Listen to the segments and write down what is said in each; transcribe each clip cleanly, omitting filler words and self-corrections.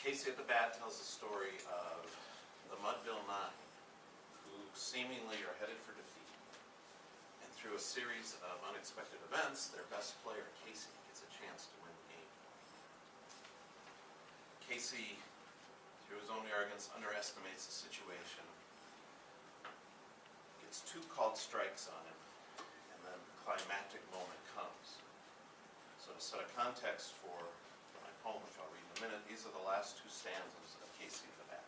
Casey at the bat tells the story of the Mudville Nine, who seemingly are headed for defeat. And through a series of unexpected events, their best player, Casey, gets a chance to win the game. Casey, through his own arrogance, underestimates the situation, gets 2 called strikes on him, and then the climactic moment comes. So to set a context for my poem, which I'll read in a minute, these are the last 2 stanzas of Casey at the bat.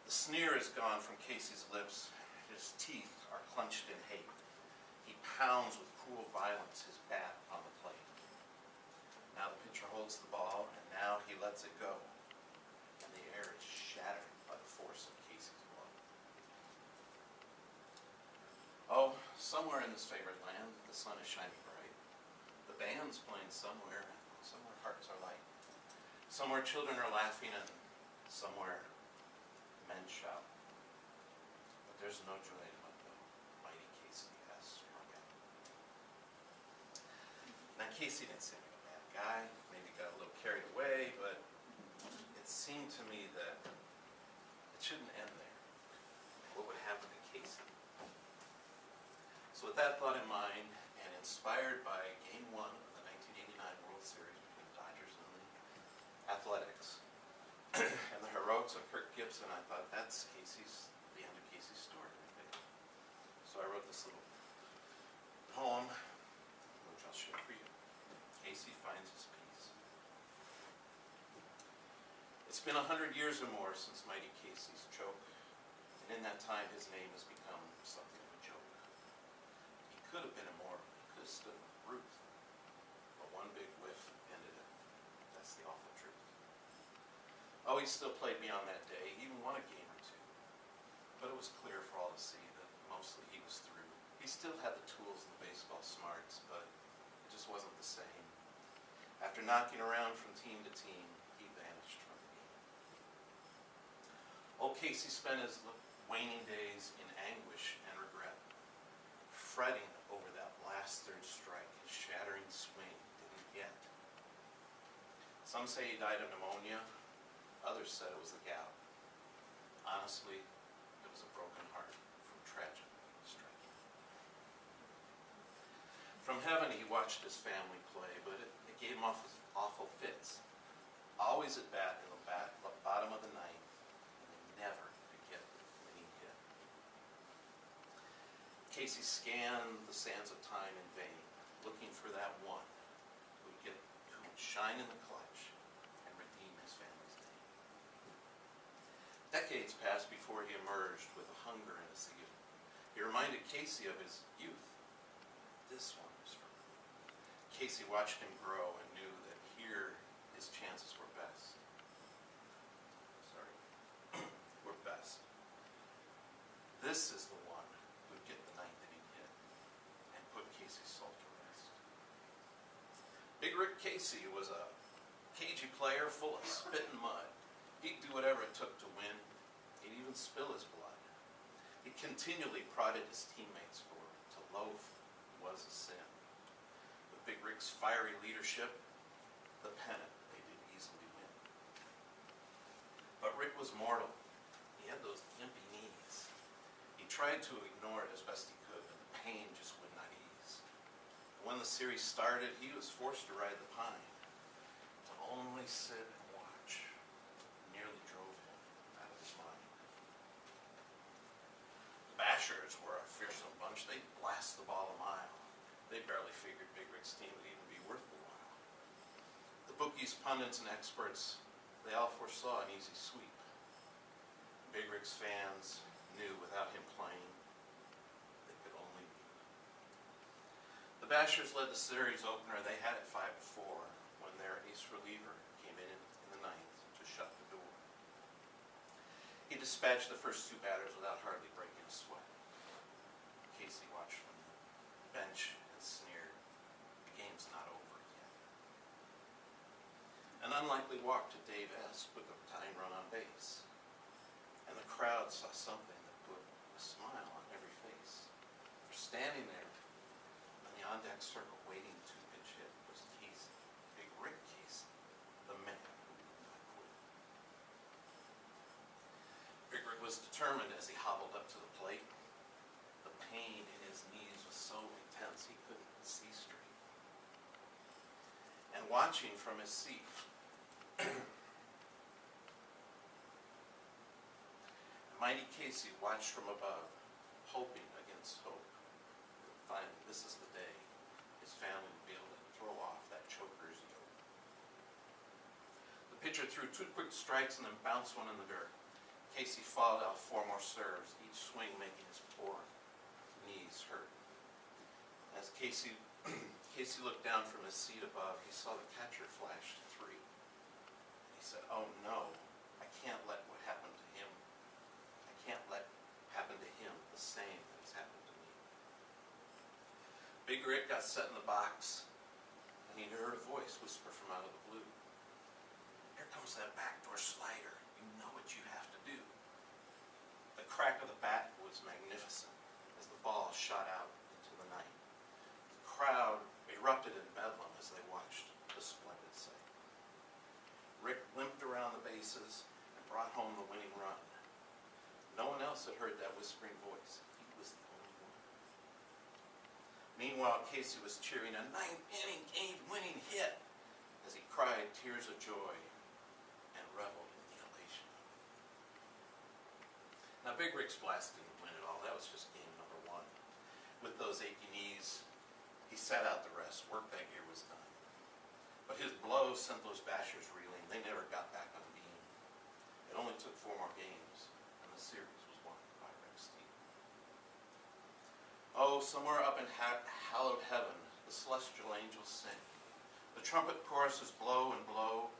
The sneer is gone from Casey's lips. His teeth are clenched in hate. He pounds with cruel violence his bat on the plate. Now the pitcher holds the ball, and now he lets it go. And the air is shattered by the force of Casey's blow. Oh, somewhere in this favored land, the sun is shining bright. The band's playing somewhere hearts are light. Somewhere children are laughing, and somewhere men shout. But there's no joy in Mudville. Mighty Casey has struck out. Now Casey didn't seem like a bad guy, maybe got a little carried away, but it seemed to me that it shouldn't end there. What would happen to Casey? So with that thought in mind, and inspired by Game 1 of the 1989 World Series between the Dodgers and the Athletics, and the heroics of Kirk Gibson, I thought that's the end of Casey's story. So I wrote this little poem, which I'll share for you. Casey finds his peace. It's been 100 years or more since Mighty Casey's choke, and in that time his name has become something of a joke. He could have been immortal, he could have stood with Ruth, but one big whiff ended it. That's the awful truth. Oh, he still played beyond that day. He even won a game or 2. But it was clear for all to see that mostly he was through. He still had the tools and the baseball smarts, but it just wasn't the same. After knocking around from team to team, he vanished from the game. Old Casey spent his waning days in anguish and regret, fretting over that last third strike his shattering swing didn't get. Some say he died of pneumonia. Others said it was the gout. Honestly, it was a broken heart from tragic striking. From heaven, he watched his family play, but it gave him awful fits. Always at bat in the bottom of the ninth, and they never could get the winning hit. Casey scanned the sands of time in vain, looking for that one who would shine in the clutch and redeem his family's name. Decades passed before he emerged with a hunger and a zeal. He reminded Casey of his youth. This one was for me. Casey watched him grow and knew that here his chances were best. Were best. This is the one who'd get the ninth inning hit and put Casey's soul to rest. Big Rick Casey was a cagey player full of spit and mud. He'd do whatever it took to win. He'd even spill his blood. He continually prodded his teammates for to loaf was a sin. With Big Rick's fiery leadership, the pennant they did easily win. But Rick was mortal. He had those gimpy knees. He tried to ignore it as best he could, but the pain just would not ease. When the series started, he was forced to ride the pine. To only sit and watch nearly drove him out of his mind. The Bashers were a fearsome bunch. They'd blast the ball a mile. They barely figured Big Rick's team would even be worth the while. The bookies, pundits, and experts, they all foresaw an easy sweep. Big Rick's fans knew without him playing, they could only weep. The Bashers led the series opener. They had it 5-4 when their ace reliever came in the ninth to shut the door. He dispatched the first 2 batters without hardly breaking a sweat. Casey watched from the bench and sneered, "The game's not over yet." An unlikely walk to Dave S. put the tying run on base. And the crowd saw something that put a smile on every face. For standing there in the on-deck circle waiting to pitch hit was Casey, Big Rick Casey, the man was determined as he hobbled up to the plate. The pain in his knees was so intense he couldn't see straight. And watching from his seat, mighty Casey watched from above, hoping against hope. Finally, this is the day his family would be able to throw off that choker's yoke. The pitcher threw 2 quick strikes and then bounced one in the dirt. Casey followed out 4 more serves, each swing making his poor knees hurt. As Casey looked down from his seat above, he saw the catcher flash 3. He said, "Oh no, I can't let what happened to him. I can't let happen to him the same that has happened to me." Big Rick got set in the box, and he heard a voice whisper from out of the blue, "Here comes that backdoor slider. You know what you have to do." The crack of the bat was magnificent as the ball shot out into the night. The crowd erupted in bedlam as they watched the splendid sight. Rick limped around the bases and brought home the winning run. No one else had heard that whispering voice. He was the only one. Meanwhile, Casey was cheering a 9th-inning game-winning hit as he cried tears of joy and reveled in the elation of it. Now, Big Rick's blast didn't win at all. That was just game number 1. With those achy knees, he sat out the rest. Work that year was done. But his blows sent those bashers reeling. They never got back on beam. It only took 4 more games, and the series was won by Rick's team. Oh, somewhere up in hallowed heaven, the celestial angels sing. The trumpet choruses blow and blow.